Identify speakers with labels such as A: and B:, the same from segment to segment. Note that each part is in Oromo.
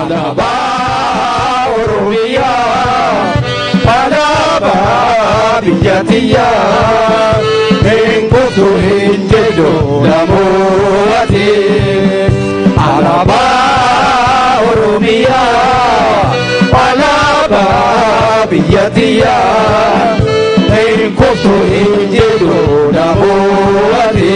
A: Alaba Oromia, Alaba Bijatia, Engoto Injedo Namoati, Alaba Oromia, Alaba Bijatia, Engoto Injedo Namoati.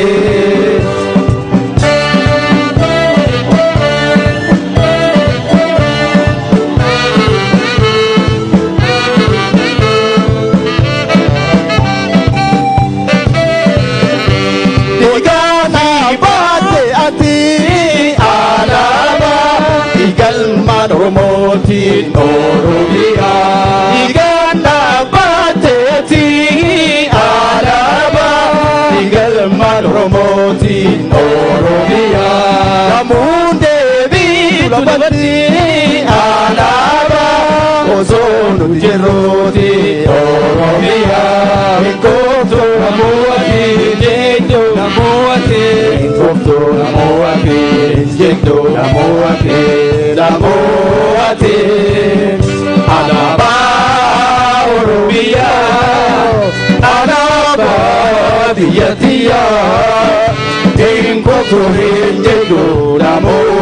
A: Oromoti Oromia, Iganda Bateti Alaba, Igalman Oromoti Oromia, Namunde Vilabati Alaba, Ozonu Jeroti Oromia, Inkoto Namuati, Jendo Namuati, Inkoto Namuati, Jendo Namuati, Namuati, Alaba Oromia, Alaba Bijatia, Inkoto Jendo Namuati.